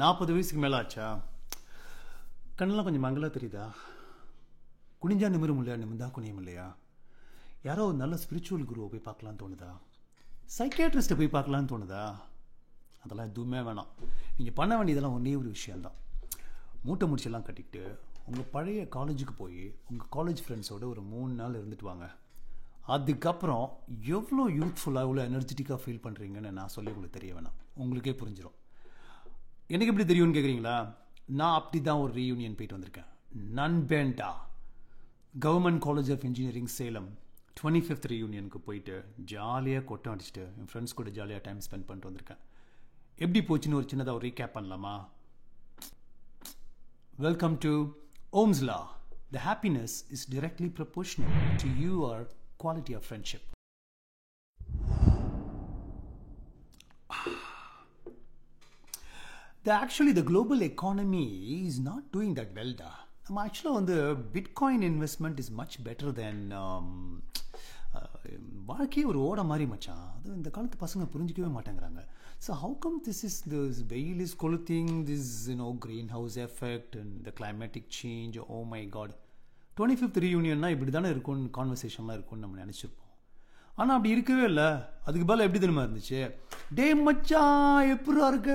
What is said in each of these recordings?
40 வயசுக்கு மேலே ஆச்சா? கண்ணெல்லாம் கொஞ்சம் மங்களாக தெரியுதா? குனிஞ்சா நிமிரும் இல்லையா, நிமிந்தா குனியும் இல்லையா? யாரோ ஒரு நல்ல ஸ்பிரிச்சுவல் குருவை போய் பார்க்கலான்னு தோணுதா? சைக்கியாட்ரிஸ்ட்டை போய் பார்க்கலான்னு தோணுதா? அதெல்லாம் எதுவுமே வேணாம். நீங்கள் பண்ண வேண்டியதெல்லாம் ஒன்றே ஒரு விஷயந்தான். மூட்டை முடிச்செல்லாம் கட்டிக்கிட்டு உங்கள் பழைய காலேஜுக்கு போய் உங்கள் காலேஜ் ஃப்ரெண்ட்ஸோடு ஒரு 3 நாள் இருந்துட்டு வாங்க. அதுக்கப்புறம் எவ்வளோ யூத்ஃபுல்லாக எவ்வளோ எனர்ஜெட்டிக்காக ஃபீல் பண்ணுறீங்கன்னு நான் சொல்லி உங்களுக்கு தெரிய வேணாம், உங்களுக்கே புரிஞ்சிடும். எனக்கு எப்படி தெரியும்னு கேட்குறீங்களா? நான் அப்படி தான் ஒரு ரீயூனியன் போயிட்டு வந்திருக்கேன். நன்பேண்டா government college of engineering Salem 25th ரீயூனியனுக்கு போயிட்டு ஜாலியாக கொட்டம் அடிச்சுட்டு என் ஃப்ரெண்ட்ஸ் கூட ஜாலியாக டைம் ஸ்பெண்ட் பண்ணிட்டு வந்திருக்கேன். எப்படி போச்சுன்னு ஒரு சின்னதாக ஒரு ரீகேப் பண்ணலாமா? Welcome to Ohm's law. The happiness is directly proportional to your quality of friendship. The global economy is not doing that well da. நம்ம ஆக்சுவலாக வந்து bitcoin investment is much better than வாழ்க்கையே ஒரு ஓட மாதிரி மச்சான். அது இந்த காலத்து பசங்க புரிஞ்சிக்கவே மாட்டேங்கிறாங்க. ஸோ ஹவு கம் திஸ் வெயில் இஸ் கொளுத்திங், this green house effect and the climatic change. Oh my god, 25th ரீயூனியன்னா இப்படி தானே இருக்கும்னு கான்வர்சேஷன்லாம் இருக்கும்னு நம்ம நினச்சிருப்போம். ஆனால் அப்படி இருக்கவே இல்லை. அதுக்கு பதில் எப்படி தெரியுமா இருந்துச்சு? டேய் மச்சான் எப்படா இருக்க?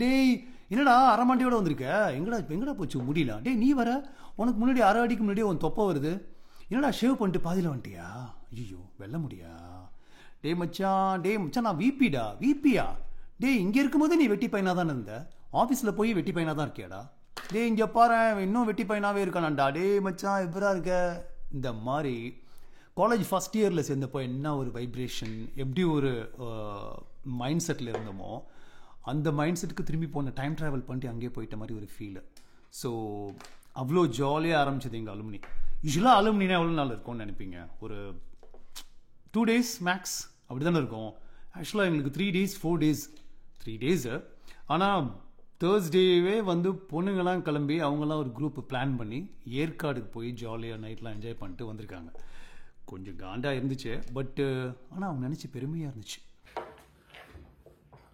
டேய் என்னடா அரைமாண்டியோட வந்திருக்க? எங்கடா போச்சு முடியல? டேய் நீ வர, உனக்கு முன்னாடி 6 அடிக்கு முன்னாடியே உன் தொப்பை வருது. என்னடா ஷேவ் பண்ணிட்டு பாதியில் வந்துட்டியா? ஐயோ வெல்ல முடியா? டேய் மச்சான் நான் விபியா? டேய் இங்கே இருக்கும்போது நீ வெட்டி பையனாக தானே இருந்த, ஆஃபீஸில் போய் வெட்டி பையனாக தான் இருக்கியாடா? டேய் இங்கே பாரு இன்னும் வெட்டி பையனாகவே இருக்கானாண்டா. டேய் மச்சான் எப்படா இருக்க? இந்த மாதிரி காலேஜ் ஃபஸ்ட் இயரில் சேர்ந்தப்போ என்ன ஒரு வைப்ரேஷன், எப்படி ஒரு மைண்ட் செட்டில் இருந்தோமோ அந்த மைண்ட் செட்டுக்கு திரும்பி போன டைம் ட்ராவல் பண்ணிட்டு அங்கேயே போயிட்ட மாதிரி ஒரு ஃபீலு. ஸோ அவ்வளோ ஜாலியாக ஆரம்பிச்சது எங்கள் அலுமினி. யூஸ்வலாக அலுமினா எவ்வளோ நாள் இருக்கும்னு நினைப்பீங்க? ஒரு 2 days மேக்ஸ் அப்படி தானே இருக்கும். ஆக்சுவலாக எங்களுக்கு 3 days 4 days 3 days. ஆனால் தேர்ஸ்டேவே வந்து பொண்ணுங்கள்லாம் கிளம்பி அவங்களாம் ஒரு குரூப் பிளான் பண்ணி ஏற்காடுக்கு போய் ஜாலியாக நைட்லாம் என்ஜாய் பண்ணிட்டு வந்திருக்காங்க. கொஞ்சம் காண்டாக இருந்துச்சு, பட்டு ஆனால் அவங்க நினச்சி பெருமையாக இருந்துச்சு.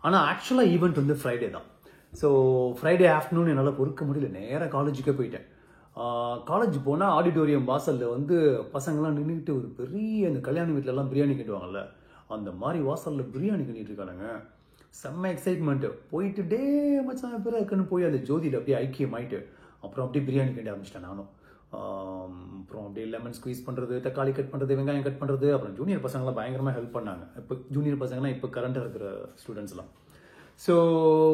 ஆனால் ஆக்சுவலாக ஈவெண்ட் வந்து ஃப்ரைடே தான். ஸோ ஃப்ரைடே ஆஃப்டர்நூன் என்னால் பொறுக்க முடியல, நேராக காலேஜுக்கே போயிட்டேன். காலேஜ் போனால் ஆடிட்டோரியம் வாசலில் வந்து பசங்கள்லாம் நின்றுக்கிட்டு ஒரு பெரிய அந்த கல்யாண வீட்டிலலாம் பிரியாணி கட்டுவாங்கல்ல, அந்த மாதிரி வாசலில் பிரியாணி கட்டிட்டு இருக்கானுங்க. செம்ம எக்ஸைட்மெண்ட்டு. போயிட்டு டே மச்சான் எப்போ இருக்குன்னு போய் அந்த ஜோதியில் அப்படியே ஐக்கியமாயிட்டு அப்புறம் அப்படியே பிரியாணி கட்டி ஆரம்பிச்சிட்டேன் நானும். அப்புறம் அப்படியே லெமன் ஸ்குவீஸ் பண்ணுறது, தக்காளி கட் பண்ணுறது, வெங்காயம் கட் பண்ணுறது. அப்புறம் ஜூனியர் பசங்களாம் பயங்கரமாக ஹெல்ப் பண்ணாங்க. இப்போ ஜூனியர் பசங்களாம் இப்போ கரண்ட்டாக இருக்கிற ஸ்டூடெண்ட்ஸ்லாம். ஸோ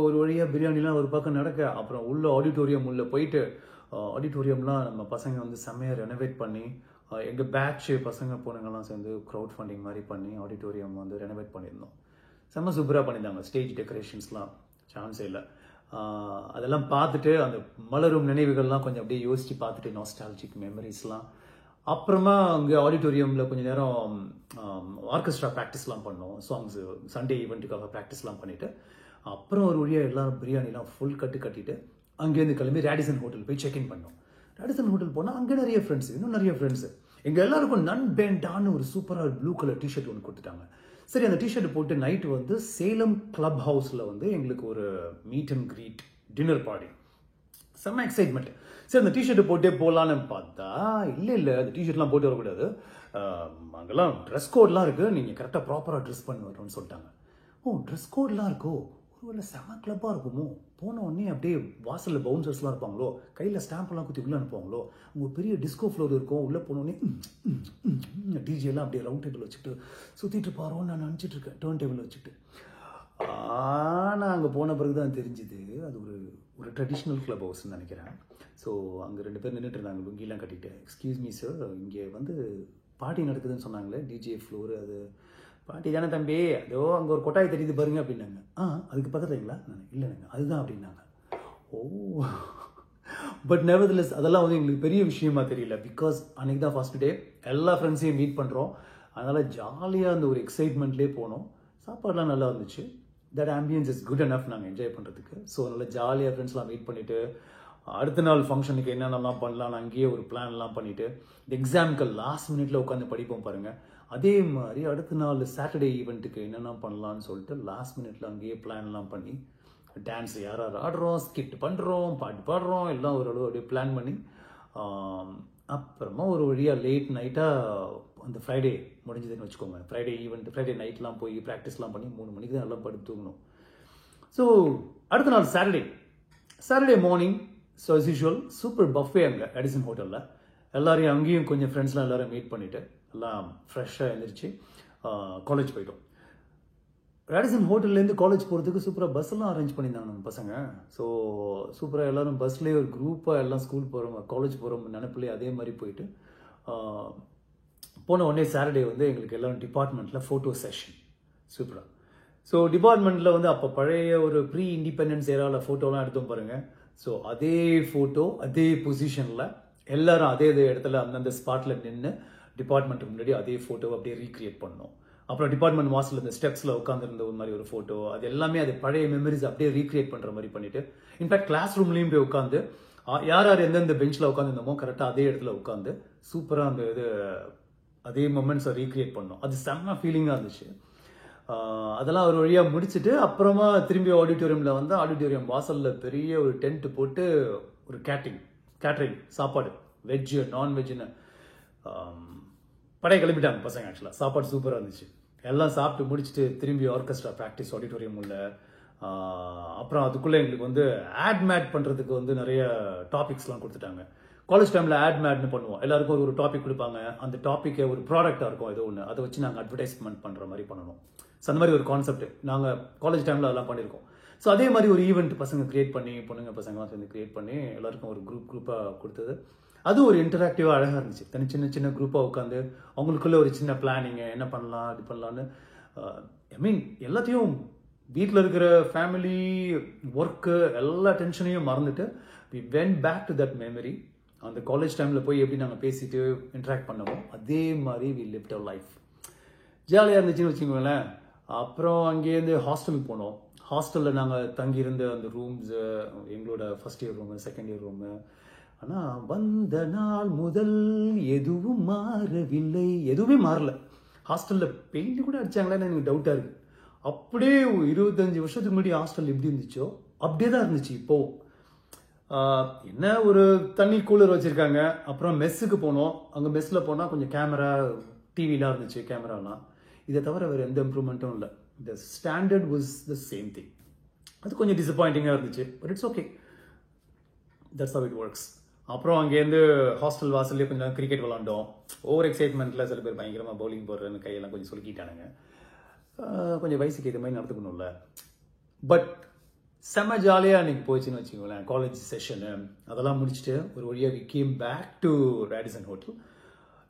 ஒரு வழியாக பிரியாணிலாம் ஒரு பக்கம் நடக்க, அப்புறம் உள்ள ஆடிட்டோரியம் உள்ளே போயிட்டு ஆடிட்டோரியம்லாம் நம்ம பசங்க வந்து செம்மையாக ரெனோவேட் பண்ணி எங்கள் பேட்ச் பசங்க பொண்ணுங்கள்லாம் சேர்ந்து க்ரௌட் ஃபண்டிங் மாதிரி பண்ணி ஆடிட்டோரியம் வந்து ரெனோவேட் பண்ணியிருந்தோம். செம்ம சூப்பராக பண்ணியிருந்தாங்க. ஸ்டேஜ் டெக்கரேஷன்ஸ்லாம் சான்ஸே இல்லை. அதெல்லாம் பார்த்துட்டு அந்த மலரும் நினைவுகள்லாம் கொஞ்சம் அப்படியே யோசித்து பார்த்துட்டு நாஸ்டாலஜிக் மெமரிஸ்லாம். அப்புறமா அங்கே ஆடிட்டோரியமில் கொஞ்சம் நேரம் ஆர்கெஸ்ட்ரா ப்ராக்டிஸ்லாம் பண்ணோம். சாங்ஸு சண்டே ஈவெண்ட்டுக்காக ப்ராக்டிஸ்லாம் பண்ணிவிட்டு அப்புறம் ஒரு வழியாக எல்லோரும் பிரியாணிலாம் ஃபுல் கட்டிட்டு அங்கேருந்து கிளம்பி ரேடிசன் ஹோட்டல் போய் செக்இன் பண்ணோம். ரேடிசன் ஹோட்டல் போனால் அங்கே நிறைய ஃப்ரெண்ட்ஸு, இன்னும் நிறைய ஃப்ரெண்ட்ஸு. எங்கள் எல்லாருக்கும் நன்பேண்டான்னு ஒரு சூப்பராக ப்ளூ கலர் டிஷர்ட் ஒன்று கொடுத்துட்டாங்க. சரி அந்த டிஷர்ட் போட்டு நைட்டு வந்து சேலம் கிளப் ஹவுஸில் வந்து எங்களுக்கு ஒரு meet and greet dinner party. செம்ம எக்ஸைட்மெண்ட். சரி அந்த டிஷர்ட்டு போட்டே போகலான்னு பார்த்தா இல்லை அந்த டிஷர்ட்லாம் போட்டு வரக்கூடாது, அங்கெல்லாம் ட்ரெஸ் கோட்லாம் இருக்குது, நீங்கள் கரெக்டாக ப்ராப்பராக ட்ரெஸ் பண்ணி வரணும்னு சொல்லிட்டாங்க. ஓ ட்ரெஸ் கோட்லாம் இருக்கோ, ஒருவேளை செம்ம கிளப்பாக இருக்குமோ? போன உடனே அப்படியே வாசலில் பவுன்சர்ஸ்லாம் இருப்பாங்களோ, கையில் ஸ்டாம்ப்லாம் குத்தி உள்ளே அனுப்புவாங்களோ, அங்கே ஒரு பெரிய டிஸ்கோ ஃப்ளோர் இருக்கும். உள்ளே போனோடனே டிஜேலாம் அப்படியே ரவுண்ட் டேபிள் வச்சுட்டு சுற்றிட்டு பாரோன்னு நான் நினச்சிட்டு இருக்கேன், டேர்ன் டேபிள் வச்சுட்டு. ஆனால் அங்கே போன பிறகு தான் தெரிஞ்சுது அது ஒரு ட்ரெடிஷ்னல் கிளப் ஹவுஸ்ன்னு நினைக்கிறேன். ஸோ அங்கே 2 பேர் நின்றுட்டு இருந்தாங்க லுங்கிலாம் கட்டிட்டு. எக்ஸ்கியூஸ் மீ சார், இங்கே வந்து பார்ட்டி நடக்குதுன்னு சொன்னாங்களே, டிஜே ஃப்ளோரு, அது பார்ட்டி தானே தம்பி? அதோ அங்கே ஒரு கொட்டாய் தெரியுது பாருங்க அப்படின்னாங்க. அதுக்கு பக்கத்துலங்களா? இல்லைங்க அதுதான் அப்படின்னாங்க. ஓ பட் நெவர்தலெஸ் அதெல்லாம் வந்து எங்களுக்கு பெரிய விஷயமா தெரியல. பிகாஸ் அன்றைக்கி தான் ஃபர்ஸ்ட் டே, எல்லா ஃப்ரெண்ட்ஸையும் மீட் பண்ணுறோம். அதனால் ஜாலியாக அந்த ஒரு எக்ஸைட்மெண்ட்லேயே போனோம். சாப்பாடுலாம் நல்லா இருந்துச்சு. That ambience is good enough நாங்கள் என்ஜாய் பண்ணுறதுக்கு. ஸோ நல்லா ஜாலியாக ஃப்ரெண்ட்ஸ்லாம் மீட் பண்ணிவிட்டு அடுத்த நாள் ஃபங்க்ஷனுக்கு என்னென்னலாம் பண்ணலான்னு அங்கேயே ஒரு பிளான்லாம் பண்ணிவிட்டு எக்ஸாமுக்கு லாஸ்ட் மினிட்ல உட்காந்து படிப்போம் பாருங்கள், அதே மாதிரி அடுத்த நாள் சாட்டர்டே ஈவெண்ட்டுக்கு என்னென்ன பண்ணலான்னு சொல்லிட்டு லாஸ்ட் மினிட்ல அங்கேயே பிளான்லாம் பண்ணி டான்ஸ் யார் யார் ஆடுறோம், ஸ்கிட் பண்ணுறோம், பாட்டு பாடுறோம், எல்லாம் ஓரளவு அப்படியே பிளான் பண்ணி அப்புறமா ஒரு வழியாக லேட் நைட்டாக அந்த ஃப்ரைடே முடிஞ்சதுன்னு வச்சுக்கோங்க. ஃப்ரைடே ஈவெண்ட், ஃப்ரைடே நைட்லாம் போய் ப்ராக்டிஸ்லாம் பண்ணி 3 மணிக்கு தான் எல்லாம் படுத்து தூங்கணும். ஸோ அடுத்த நாள் Saturday morning, so as usual super buffet அங்கே எடிசன் ஹோட்டலில். எல்லாரையும் அங்கேயும் கொஞ்சம் ஃப்ரெண்ட்ஸ்லாம் எல்லோரும் மீட் பண்ணிவிட்டு எல்லாம் ஃப்ரெஷ்ஷாக எழுந்திரிச்சு காலேஜ் போயிட்டோம். ரேடிசன் ஹோட்டல்லேருந்து காலேஜ் போகிறதுக்கு சூப்பராக பஸ்ஸெல்லாம் அரேஞ்ச் பண்ணியிருந்தாங்க நம்ம பசங்க. ஸோ சூப்பராக எல்லோரும் பஸ்லேயே ஒரு குரூப்பாக எல்லாம் ஸ்கூல் போகிறோம், காலேஜ் போகிறோம் நினைப்பிலே அதே மாதிரி போயிட்டு போன உடனே சாட்டர்டே வந்து எங்களுக்கு எல்லோரும் டிபார்ட்மெண்ட்டில் ஃபோட்டோ செஷன் சூப்பராக. ஸோ டிபார்ட்மெண்ட்டில் வந்து அப்போ பழைய ஒரு ப்ரீ இண்டிபெண்டன்ஸ் ஏராவில் ஃபோட்டோலாம் எடுத்தோம் பாருங்கள். ஸோ அதே ஃபோட்டோ அதே பொசிஷனில் எல்லாரும் அதே இடத்துல அந்தந்த ஸ்பாட்டில் நின்று டிபார்ட்மெண்ட்டுக்கு முன்னாடி அதே ஃபோட்டோவை அப்படியே ரீக்ரியேட் பண்ணோம். அப்புறம் டிபார்ட்மெண்ட் வாசலில் இந்த ஸ்டெப்ஸில் உட்காந்துருந்த ஒரு மாதிரி ஒரு ஃபோட்டோ, அது எல்லாமே அது பழைய மெமரிஸ் அப்படியே ரீக்ரியேட் பண்ணுற மாதிரி பண்ணிட்டு, இன்ஃபேக்ட் கிளாஸ் ரூம்லேயும் போய் உட்காந்து யார் யார் எந்தெந்த பெஞ்சில் உட்காந்துருந்தோமோ கரெக்டாக அதே இடத்துல உட்காந்து சூப்பராக அந்த இது அதே மொமெண்ட்ஸை ரீக்ரியேட் பண்ணோம். அது செம்ம ஃபீலிங்காக இருந்துச்சு. அதெல்லாம் ஒரு வழியாக முடிச்சுட்டு அப்புறமா திரும்பி ஆடிட்டோரியமில் வந்து ஆடிட்டோரியம் வாசலில் பெரிய ஒரு டென்ட் போட்டு ஒரு கேட்ரிங் சாப்பாடு வெஜ்ஜு நான்வெஜ்ஜுன்னு படைய கிளம்பிட்டாங்க பசங்க. ஆக்சுவலாக சாப்பாடு சூப்பராக இருந்துச்சு. எல்லாம் சாப்பிட்டு முடிச்சுட்டு திரும்பி ஆர்கெஸ்ட்ரா ப்ராக்டிஸ் ஆடிட்டோரியம் உள்ள. அப்புறம் அதுக்குள்ளே எங்களுக்கு வந்து ஆட் மேட் பண்ணுறதுக்கு வந்து நிறைய டாபிக்ஸ்லாம் கொடுத்துட்டாங்க. காலேஜ் டைமில் ஆட் மேட்னு பண்ணுவோம். எல்லாருக்கும் ஒரு டாபிக் கொடுப்பாங்க. அந்த டாப்பிக்கை ஒரு ப்ராடக்டாக இருக்கும் ஏதோ ஒன்று, அதை வச்சு நாங்கள் அட்வர்டைஸ்மெண்ட் பண்ணுற மாதிரி பண்ணணும். ஸோ அந்த மாதிரி ஒரு கான்செப்ட் நாங்கள் காலேஜ் டைமில் அதெல்லாம் பண்ணியிருக்கோம். ஸோ அதே மாதிரி ஒரு ஈவெண்ட் பசங்க கிரியேட் பண்ணி, பொண்ணுங்க பசங்களாம் சேர்ந்து கிரியேட் பண்ணி எல்லாருக்கும் ஒரு குரூப்பாக கொடுத்தது. அது ஒரு இன்டராக்டிவாக அழகாக இருந்துச்சு. சின்ன குரூப்பாக உட்காந்து அவங்களுக்குள்ள ஒரு சின்ன பிளானிங்கு, என்ன பண்ணலாம் இது பண்ணலான்னு. ஐ மீன் எல்லாத்தையும் வீட்டில் இருக்கிற ஃபேமிலி ஒர்க்கு எல்லா டென்ஷனையும் மறந்துட்டு we went back to that memory. அந்த காலேஜ் டைமில் போய் எப்படி நாங்கள் பேசிட்டு இன்ட்ராக்ட் பண்ணவோம் அதே மாதிரி வி லிவ்ட் அவர் லைஃப். ஜாலியாக இருந்துச்சுன்னு வச்சுக்கோங்களேன். அப்புறம் அங்கேருந்து ஹாஸ்டலுக்கு போனோம். ஹாஸ்டலில் நாங்கள் தங்கியிருந்த அந்த ரூம்ஸு, எங்களோட first year room, second year room. ஆனால் வந்த நாள் முதல் எதுவும் மாறவில்லை, எதுவுமே மாறல. ஹாஸ்டலில் பெயிண்ட் கூட அடிச்சாங்களான்னு எனக்கு டவுட்டாக இருக்குது. அப்படியே 25 வருஷத்துக்கு முன்னாடி ஹாஸ்டல் எப்படி இருந்துச்சோ அப்படியே தான் இருந்துச்சு. இப்போது என்ன ஒரு தண்ணி கூலர் வச்சுருக்காங்க. அப்புறம் மெஸ்ஸுக்கு போனோம். அங்கே மெஸ்ஸில் போனால் கொஞ்சம் கேமரா டிவிலாம் இருந்துச்சு, கேமராலாம். இதை தவிர வேறு எந்த இம்ப்ரூவ்மெண்ட்டும் இல்லை. The standard was the same thing. அது கொஞ்சம் டிசப்பாயிண்டிங்காக இருந்துச்சு. But it's okay, that's how it works. அப்புறம் அங்கேருந்து ஹாஸ்டல் வாசல்லே கொஞ்சம் நேரம் கிரிக்கெட் விளாண்டோம். ஓவர் எக்ஸைட்மெண்ட்டில் சில பேர் பயங்கரமாக பவுலிங் போடுறேன்னு கையெல்லாம் கொஞ்சம் சொல்லிக்கிட்டானுங்க. கொஞ்சம் வயசுக்கு இது மாதிரி நடந்துக்கணும்ல. பட் செம்ம ஜாலியாக அன்றைக்கி போச்சுன்னு வச்சுக்கோங்களேன். காலேஜ் செஷனு அதெல்லாம் முடிச்சுட்டு ஒரு வழியாக we came back to Radisson hotel.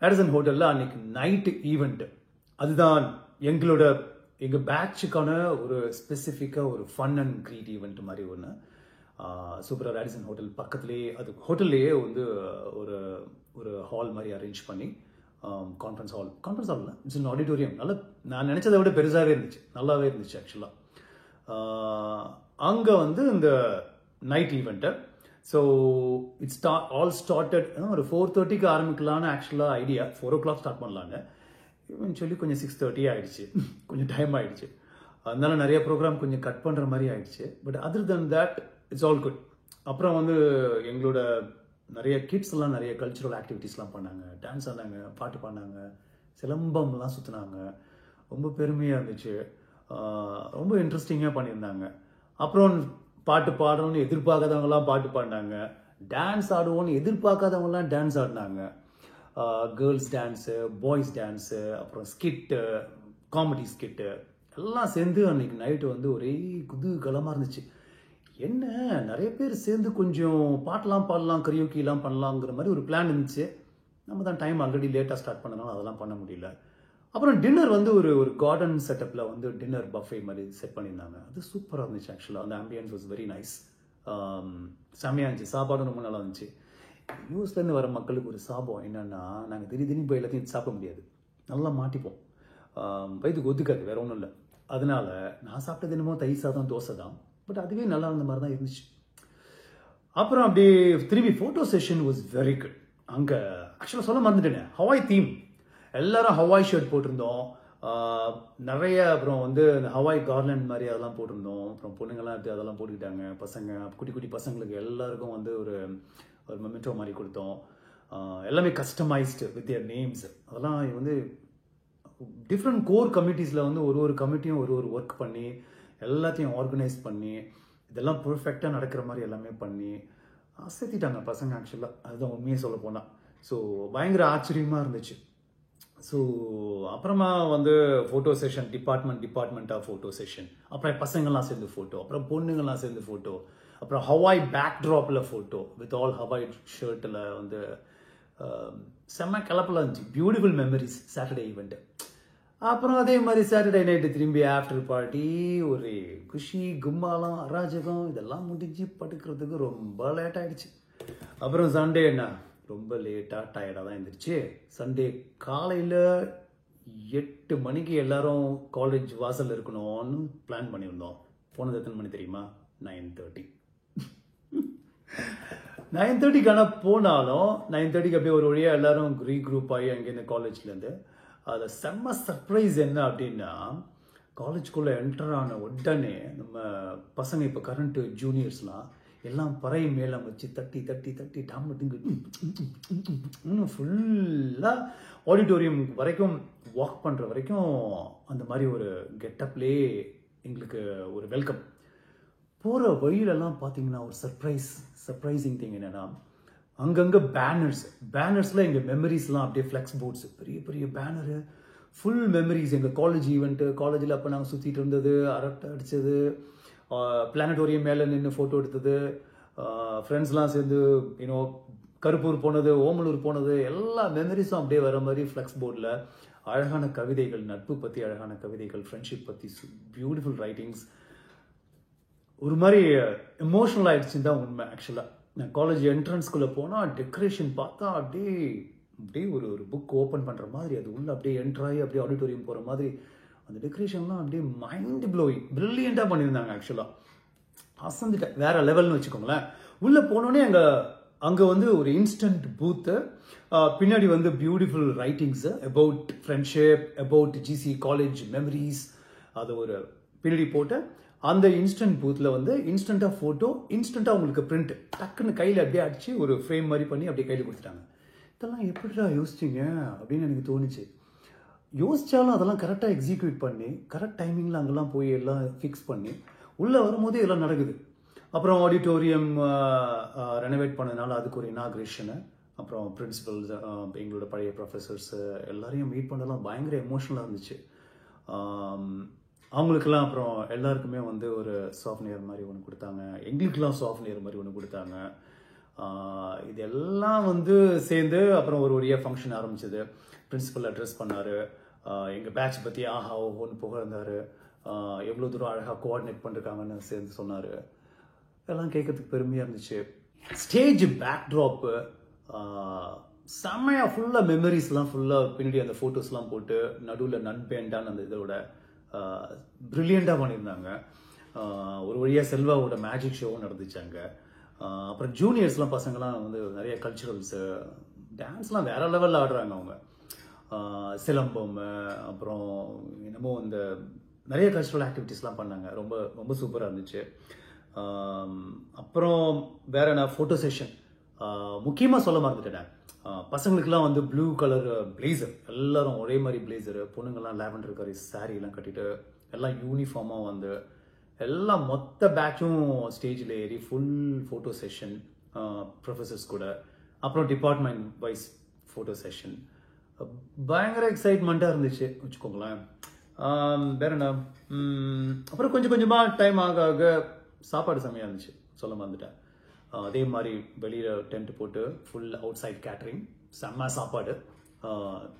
Radisson ஹோட்டலில் அன்றைக்கி நைட்டு ஈவெண்ட்டு. அதுதான் எங்கள் பேட்சுக்கான ஒரு ஸ்பெசிஃபிக்காக ஒரு ஃபன் அண்ட் க்ரீட் ஈவெண்ட் மாதிரி ஒன்று. சூப்பராக ரேடிசன் ஹோட்டல் பக்கத்துலேயே, அது ஹோட்டல்லையே வந்து ஒரு ஒரு ஹால் மாதிரி அரேஞ்ச் பண்ணி, கான்ஃபரன்ஸ் ஹாலில் இட்ஸ் அன் ஆடிட்டோரியம். நல்லா நான் நினச்சதை விட பெருசாகவே இருந்துச்சு, நல்லாவே இருந்துச்சு ஆக்சுவலாக. அங்கே வந்து இந்த night event. So it's all started ஒரு 4:30க்கு ஆரம்பிக்கலான்னு ஆக்சுவலாக ஐடியா. 4 o'clock ஸ்டார்ட் பண்ணலான்னு. சொல்லி கொஞ்சம் 6:30 ஆகிடுச்சு, கொஞ்சம் டைம் ஆகிடுச்சு. அதனால நிறைய ப்ரோக்ராம் கொஞ்சம் கட் பண்ணுற மாதிரி ஆகிடுச்சு. But other then that it's all good. அப்புறம் வந்து எங்களோட நிறைய கிட்ஸ்லாம் நிறைய கல்ச்சுரல் ஆக்டிவிட்டீஸ்லாம் பண்ணாங்க, டான்ஸ் ஆனாங்க, பாட்டு பாடினாங்க, சிலம்பம்லாம் சுற்றினாங்க. ரொம்ப பெருமையாக இருந்துச்சு, ரொம்ப இன்ட்ரெஸ்டிங்காக பண்ணியிருந்தாங்க. அப்புறம் பாட்டு பாடணும்னு எதிர்பார்க்காதவங்கலாம் பாட்டு பாடினாங்க, டான்ஸ் ஆடுவோன்னு எதிர்பார்க்காதவங்கலாம் டான்ஸ் ஆடினாங்க. கேர்ள்ஸ் டான்ஸு, பாய்ஸ் டான்ஸு, அப்புறம் ஸ்கிட்டு, காமெடி ஸ்கிட்டு எல்லாம் சேர்ந்து அன்றைக்கி நைட்டு வந்து ஒரே குதூகலமாக இருந்துச்சு. என்ன நிறைய பேர் சேர்ந்து கொஞ்சம் பாட்டெலாம் பாடலாம், கரியோக்கிலாம் பண்ணலாங்கிற மாதிரி ஒரு பிளான் இருந்துச்சு. நம்ம தான் டைம் ஆல்ரெடி லேட்டாக ஸ்டார்ட் பண்ணனால அதெல்லாம் பண்ண முடியல. அப்புறம் டின்னர் வந்து ஒரு கார்டன் செட்டப்பில் வந்து டின்னர் பஃபே மாதிரி செட் பண்ணியிருந்தாங்க. அது சூப்பராக இருந்துச்சு ஆக்சுவலாக. அந்த ஆம்பியன்ஸ் வாஸ் வெரி நைஸ். செம்மையாக இருந்துச்சு. சாப்பாடும் ரொம்ப நல்லா இருந்துச்சு. யூஎஸ்லேருந்து வர மக்களுக்கு ஒரு சாபம் என்னென்னா, நாங்கள் திடீர்னு போய் எல்லாத்தையும் சாப்பிட முடியாது, நல்லா மாட்டிப்போம், வயிற்றுக்கு ஒத்துக்காது, வேறு ஒன்றும் இல்லை. அதனால நான் சாப்பிட்டது என்னமோ தயிர் சாதம், தோசை தான். பட் அதுவே நல்லா இருந்த மாதிரி தான் இருந்துச்சு. அப்புறம் அப்படி திரும்பி photo session was very good. அங்கே ஆக்சுவலாக சொல்ல மறந்துட்டேன், ஹவாய் தீம். எல்லாரும் ஹவாய் ஷர்ட் போட்டிருந்தோம். நிறைய அப்புறம் வந்து இந்த ஹவாய் கார்லண்ட் மாதிரி அதெல்லாம் போட்டிருந்தோம். அப்புறம் பொண்ணுங்கள்லாம் எடுத்து அதெல்லாம் போட்டுக்கிட்டாங்க. பசங்க குட்டி குட்டி பசங்களுக்கு எல்லாருக்கும் வந்து ஒரு ஒரு மெமெண்டோ மாதிரி கொடுத்தோம். எல்லாமே கஸ்டமைஸ்டு வித் தியர் நேம்ஸ். அதெல்லாம் வந்து டிஃப்ரெண்ட் கோர் கமிட்டிஸில் வந்து ஒரு கமிட்டியும் ஒரு ஒர்க் பண்ணி எல்லாத்தையும் ஆர்கனைஸ் பண்ணி இதெல்லாம் பர்ஃபெக்டாக நடக்கிற மாதிரி எல்லாமே பண்ணி அசத்திட்டாங்க பசங்க ஆக்சுவலாக. அதுதான் உண்மையை சொல்ல போனால். ஸோ பயங்கர ஆச்சரியமாக இருந்துச்சு. ஸோ அப்புறமா வந்து ஃபோட்டோ செஷன், டிபார்ட்மெண்ட்டாக ஃபோட்டோ செஷன், அப்புறம் பசங்கள்லாம் சேர்ந்து ஃபோட்டோ, அப்புறம் பொண்ணுங்கள்லாம் சேர்ந்து ஃபோட்டோ, அப்புறம் ஹவாய் பேக் ட்ராப்பில் ஃபோட்டோ வித் ஆல் ஹவாய் ஷர்ட்டில் வந்து செம்ம கலப்பெல்லாம் இருந்துச்சு. Beautiful memories Saturday event. அப்புறம் அதே மாதிரி சாட்டர்டே நைட்டு திரும்பி ஆஃப்டர் பார்ட்டி, ஒரு குஷி கும்மாலம் அராஜகம் இதெல்லாம் முடிஞ்சு படுக்கிறதுக்கு ரொம்ப லேட் ஆகிடுச்சு. அப்புறம் சண்டே என்ன ரொம்ப லேட்டாக டயர்டாக தான் இருந்துச்சு. சண்டே காலையில் 8 மணிக்கு எல்லாரும் காலேஜ் வாசலில் இருக்கணும்னு பிளான் பண்ணியிருந்தோம். போனது எத்தனை மணி தெரியுமா? 9:30. 9:30க்கான போனாலும் 9:30க்கு அப்படியே ஒரு வழியாக எல்லாரும் ரீக்ரூப் ஆகி அங்கேருந்து காலேஜ்லேருந்து. அதில் செம்ம சர்ப்ரைஸ் என்ன அப்படின்னா, காலேஜ்குள்ளே என்டர் ஆன உடனே நம்ம பசங்க இப்போ கரண்ட் ஜூனியர்ஸ்லாம் எல்லாம் பறை மேலே வச்சு தட்டி டாம டிங்கு ஃபுல்லாக ஆடிட்டோரியம் வரைக்கும் வாக் பண்ணுற வரைக்கும் அந்த மாதிரி ஒரு கெட்டப்லேயே எங்களுக்கு ஒரு வெல்கம். போகிற வழியிலலாம் பார்த்தீங்கன்னா ஒரு சர்ப்ரைசிங் திங் என்னென்னா, அங்கங்கே பேனர்ஸில் எங்கள் மெமரிஸ்லாம் அப்படியே ஃப்ளெக்ஸ் போர்ட்ஸ், பெரிய பெரிய பேனரு, ஃபுல் மெமரிஸ். எங்கள் காலேஜ் ஈவெண்ட்டு, காலேஜில் அப்போ நாங்கள் சுற்றிட்டு இருந்தது, அரட்டை அடித்தது, பிளானட்டோரியம் மேலே நின்று ஃபோட்டோ எடுத்தது, ஃப்ரெண்ட்ஸ்லாம் சேர்ந்து கருப்பூர் போனது, ஓமலூர் போனது, எல்லா மெமரிஸும் அப்படியே வர மாதிரி ஃப்ளெக்ஸ் போர்டில் அழகான கவிதைகள், நட்பு பற்றி அழகான கவிதைகள், ஃப்ரெண்ட்ஷிப் பற்றி பியூட்டிஃபுல் ரைட்டிங்ஸ். ஒரு மாதிரி எமோஷனல் ஆகிடுச்சுன்னு தான் உண்மை. ஆக்சுவலாக நான் காலேஜ் என்ட்ரன்ஸ்குள்ளே போனால் டெக்கரேஷன் பார்த்தா அப்படியே ஒரு புக் ஓப்பன் பண்ணுற மாதிரி, அது உள்ளே அப்படியே என்ட்ராகி அப்படியே ஆடிட்டோரியம் போகிற மாதிரி அந்த டெக்கரேஷன்லாம் அப்படியே மைண்ட் ப்ளோயிங் பிரில்லியண்ட்டாக பண்ணியிருந்தாங்க. ஆக்சுவலாக அசந்துட்டேன், வேற லெவல்னு வச்சுக்கோங்களேன். உள்ளே போனோடனே அங்கே வந்து ஒரு இன்ஸ்டன்ட் பூத்து, பின்னாடி வந்து beautiful writings about friendship, about GC college memories, அது ஒரு பின்னாடி போட்டு அந்த இன்ஸ்டன்ட் பூத்தில் வந்து இன்ஸ்டண்ட்டாக ஃபோட்டோ, இன்ஸ்டண்ட்டாக உங்களுக்கு பிரிண்ட் டக்குன்னு கையில் அப்படியே அடிச்சு ஒரு ஃப்ரேம் மாதிரி பண்ணி அப்படியே கையில் கொடுத்துட்டாங்க. இதெல்லாம் எப்படிடா யோசிச்சிங்க அப்படின்னு எனக்கு தோணுச்சு. யோசிச்சாலும் அதெல்லாம் கரெக்டாக எக்ஸிக்யூட் பண்ணி கரெக்ட் டைமிங்கில் அங்கெல்லாம் போய் எல்லாம் ஃபிக்ஸ் பண்ணி உள்ளே வரும்போது எல்லாம் நடக்குது. அப்புறம் ஆடிட்டோரியம் ரெனோவேட் பண்ணதுனால அதுக்கு ஒரு இனாக்ரேஷனு, அப்புறம் பிரின்சிபல்ஸ், எங்களோட பழைய ப்ரொஃபஸர்ஸு எல்லாரையும் மீட் பண்ணலாம். பயங்கர எமோஷனலாக இருந்துச்சு. அவங்களுக்கெல்லாம் அப்புறம் எல்லாருக்குமே வந்து ஒரு சாஃப்ட்வேர் மாதிரி ஒன்று கொடுத்தாங்க, எங்களுக்கெல்லாம் சாஃப்ட்வேர் மாதிரி ஒன்று கொடுத்தாங்க. இதெல்லாம் வந்து சேர்ந்து அப்புறம் ஒரு வழியாக ஃபங்க்ஷன் ஆரம்பிச்சது. பிரின்சிபல் அட்ரஸ் பண்ணார், எங்கள் பேட்ச் பற்றி ஆஹா ஓஹோன்னு புகழ்ந்தார், எவ்வளோ தூரம் அழகாக கோஆர்டினேட் பண்ணிருக்காங்கன்னு சேர்ந்து சொன்னார். எல்லாம் கேட்கறதுக்கு பெருமையாக இருந்துச்சு. ஸ்டேஜ் பேக்ட்ராப்பு செம்மையாக ஃபுல்லாக மெமரிஸ்லாம் ஃபுல்லாக பின்னாடி அந்த ஃபோட்டோஸ்லாம் போட்டு நடுவில் நண்பேண்டான்னு அந்த இதோட ப்ரில்லியண்ட்டாக பண்ணியிருந்தாங்க. ஒரு வழியாக செல்வாவோட மேஜிக் ஷோவும் நடந்துச்சாங்க. அப்புறம் ஜூனியர்ஸ்லாம் பசங்கள்லாம் வந்து நிறைய கல்ச்சுரல்ஸு டான்ஸ்லாம் வேற லெவலில் ஆடுறாங்க அவங்க. சிலம்பம், அப்புறம் என்னமோ இந்த நிறைய கல்ச்சுரல் ஆக்டிவிட்டீஸ்லாம் பண்ணாங்க. ரொம்ப ரொம்ப சூப்பராக இருந்துச்சு. அப்புறம் வேற என்ன ஃபோட்டோ செஷன் முக்கியமாக சொல்ல மறந்துட்டேன். பசங்களுக்குலாம் வந்து ப்ளூ கலர் பிளேசர், எல்லாரும் ஒரே மாதிரி பிளேசரு, பொண்ணுங்கள்லாம் லேவண்டர் கலர் சாரீலாம் கட்டிட்டு எல்லாம் யூனிஃபார்மாக வந்து எல்லாம் மொத்த பேட்சும் ஸ்டேஜில் ஏறி ஃபுல் ஃபோட்டோ செஷன் ப்ரொஃபஸர்ஸ் கூட. அப்புறம் டிபார்ட்மெண்ட் வைஸ் ஃபோட்டோ செஷன். பயங்கர எக்ஸைட்மெண்ட்டாக இருந்துச்சு வச்சுக்கோங்களேன். வேற என்ன, அப்புறம் கொஞ்சம் கொஞ்சமாக டைம் ஆக சாப்பாடு செம்மையாக இருந்துச்சு, சொல்ல மறந்துட்டேன். அதே மாதிரி வெளியில் டென்ட் போட்டு ஃபுல் அவுட் சைட் கேட்ரிங், செம்ம சாப்பாடு,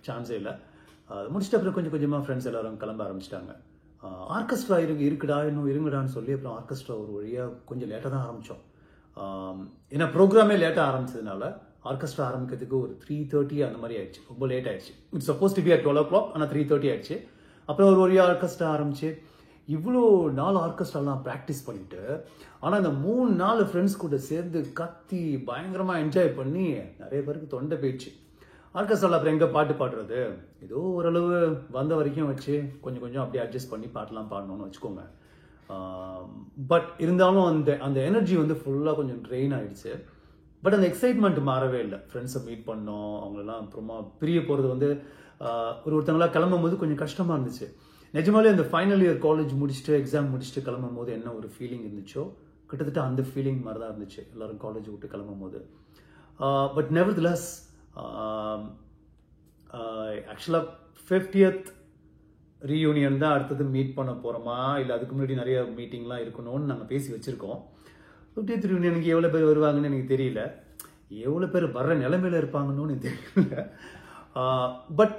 சான்ஸே இல்லை. முடிச்சுட்டு அப்புறம் கொஞ்சம் கொஞ்சமாக ஃப்ரெண்ட்ஸ் எல்லாரும் கிளம்ப ஆரம்பிச்சிட்டாங்க. ஆர்கெஸ்ட்ரா இருக்குடா இன்னும் இருங்கடான்னு சொல்லி அப்புறம் ஆர்கெஸ்ட்ரா ஒரு வழியாக கொஞ்சம் லேட்டாக தான் ஆரம்பித்தோம். ஏன்னா ப்ரோக்ராமே லேட்டாக ஆரம்பிச்சதுனால ஆர்கெஸ்ட்ரா ஆரம்பிக்கிறதுக்கு ஒரு 3:30 அந்த மாதிரி ஆயிடுச்சு. ரொம்ப லேட் ஆயிடுச்சு. It's suppose to be at 12 o'clock, ஆனால் 3:30 ஆயிடுச்சு. அப்புறம் ஒரு வழியாக ஆர்கெஸ்ட்ரா ஆரம்பிச்சு இவ்வளோ நாள் ஆர்கெஸ்ட்ராலாம் ப்ராக்டிஸ் பண்ணிட்டு, ஆனால் இந்த 3 நாள் ஃப்ரெண்ட்ஸ் கூட சேர்ந்து கத்தி பயங்கரமாக என்ஜாய் பண்ணி நிறைய பேருக்கு தொண்டை போயிடுச்சு. ஆர்கெஸ்ட்ராவில் அப்புறம் எங்கே பாட்டு பாடுறது, ஏதோ ஓரளவு வந்த வரைக்கும் வச்சு கொஞ்சம் கொஞ்சம் அப்படியே அட்ஜஸ்ட் பண்ணி பாட்டெலாம் பாடணும்னு வச்சுக்கோங்க. பட் இருந்தாலும் அந்த அந்த எனர்ஜி வந்து ஃபுல்லாக கொஞ்சம் ட்ரெயின் ஆகிடுச்சு. பட் அந்த எக்ஸைட்மெண்ட் மாறவே இல்லை. ஃப்ரெண்ட்ஸை மீட் பண்ணோம், அவங்களெல்லாம் அப்புறமா பிரிய போகிறது வந்து ஒருத்தங்களாம் கிளம்பும் போது கொஞ்சம் கஷ்டமாக இருந்துச்சு. நிஜமாலே அந்த ஃபைனல் இயர் காலேஜ் முடிச்சுட்டு எக்ஸாம் முடிச்சுட்டு கிளம்பும் போது என்ன ஒரு ஃபீலிங் இருந்துச்சோ கிட்டத்தட்ட அந்த ஃபீலிங் மாதிரி தான் இருந்துச்சு எல்லோரும் காலேஜ் விட்டு கிளம்பும் போது. பட் நெவர்த்லெஸ் ஆக்சுவலாக 50th ரீயூனியன் தான் அடுத்தது மீட் பண்ண போகிறோமா, இல்லை அதுக்கு முன்னாடி நிறைய மீட்டிங்லாம் இருக்கணும்னு நாங்கள் பேசி வச்சுருக்கோம். 50th ரீயூனியனுக்கு எவ்வளோ பேர் வருவாங்கன்னு எனக்கு தெரியல, எவ்வளோ பேர் வர்ற நிலைமையில் இருப்பாங்கன்னு எனக்கு தெரியல. பட்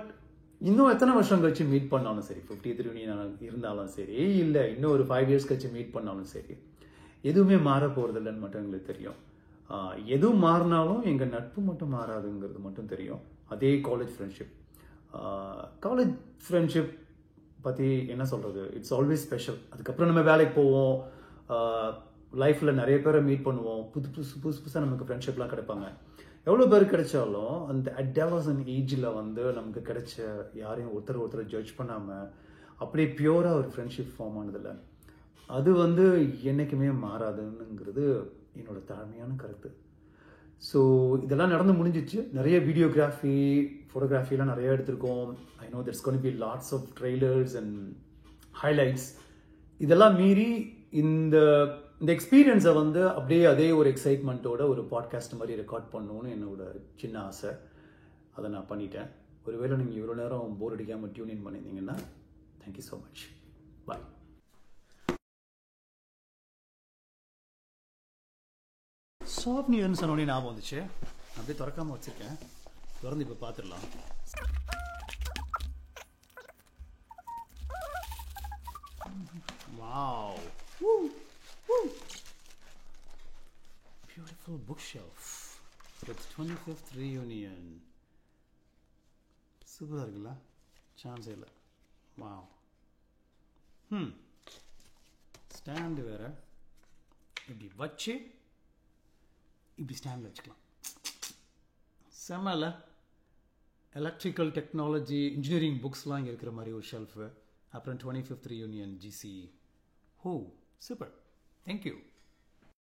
இன்னும் எத்தனை வருஷம் கழிச்சு மீட் பண்ணாலும் சரி, 50th ரீயூனியன் இருந்தாலும் சரி, இல்லை இன்னும் ஒரு 5 years கழிச்சு மீட் பண்ணாலும் சரி, எதுவுமே மாற போகிறது இல்லைன்னு மட்டும் எங்களுக்கு தெரியும். எதுவும் மாறினாலும் எங்கள் நட்பு மட்டும் மாறாதுங்கிறது மட்டும் தெரியும். அதே காலேஜ் ஃப்ரெண்ட்ஷிப் பற்றி என்ன சொல்கிறது, இட்ஸ் ஆல்வேஸ் ஸ்பெஷல். அதுக்கப்புறம் நம்ம வேலைக்கு போவோம், லைஃப்பில் நிறைய பேரை மீட் பண்ணுவோம், புதுசாக நமக்கு ஃப்ரெண்ட்ஷிப்லாம் கிடைப்பாங்க. எவ்வளோ பேர் கிடைச்சாலும் அந்த அடாலசன்ட் ஏஜில் வந்து நமக்கு கிடைச்ச யாரையும் ஒருத்தர் ஜட்ஜ் பண்ணாமல் அப்படியே பியூராக ஒரு ஃப்ரெண்ட்ஷிப் ஃபார்ம் ஆனதில்லை, அது வந்து என்றைக்குமே மாறாதுங்கிறது என்னோட தாழ்மையான கருத்து. ஸோ இதெல்லாம் நடந்து முடிஞ்சிச்சு. நிறைய வீடியோகிராஃபி, ஃபோட்டோகிராஃபிலாம் நிறைய எடுத்திருக்கோம். I know there's going to be lots of trailers and highlights. இதெல்லாம் மீறி இந்த எக்ஸ்பீரியன்ஸை வந்து அப்படியே அதே ஒரு எக்ஸைட்மெண்ட்டோட ஒரு பாட்காஸ்ட் மாதிரி ரெக்கார்ட் பண்ணணும்னு என்னோட சின்ன ஆசை. அதை நான் பண்ணிட்டேன். ஒருவேளை நீங்கள் இவ்வளோ நேரம் போர் அடிக்காமல் டியூன் பண்ணியிருந்தீங்கன்னா தேங்க்யூ ஸோ மச். பாய். சாஃப்ட் நியூன்னு சொன்னோடனே ஞாபகம் வந்துச்சு. அப்படியே திறக்காமல் வச்சுருக்கேன், திறந்து இப்போ பார்த்துடலாம். Wow. Woo. Woo. Beautiful bookshelf with 25th reunion. சூப்பராக இருக்குல்ல, சான்ஸே இல்லை. வாவ். ஸ்டாண்டு வேறு இப்படி வச்சு இப்படி ஸ்டாண்டில் வச்சுக்கலாம். செம்மல எலக்ட்ரிக்கல் டெக்னாலஜி இன்ஜினியரிங் புக்ஸ்லாம் இங்கே இருக்கிற மாதிரி ஒரு ஷெல்ஃபு. அப்புறம் 25th reunion GC. Oh, super. Thank you.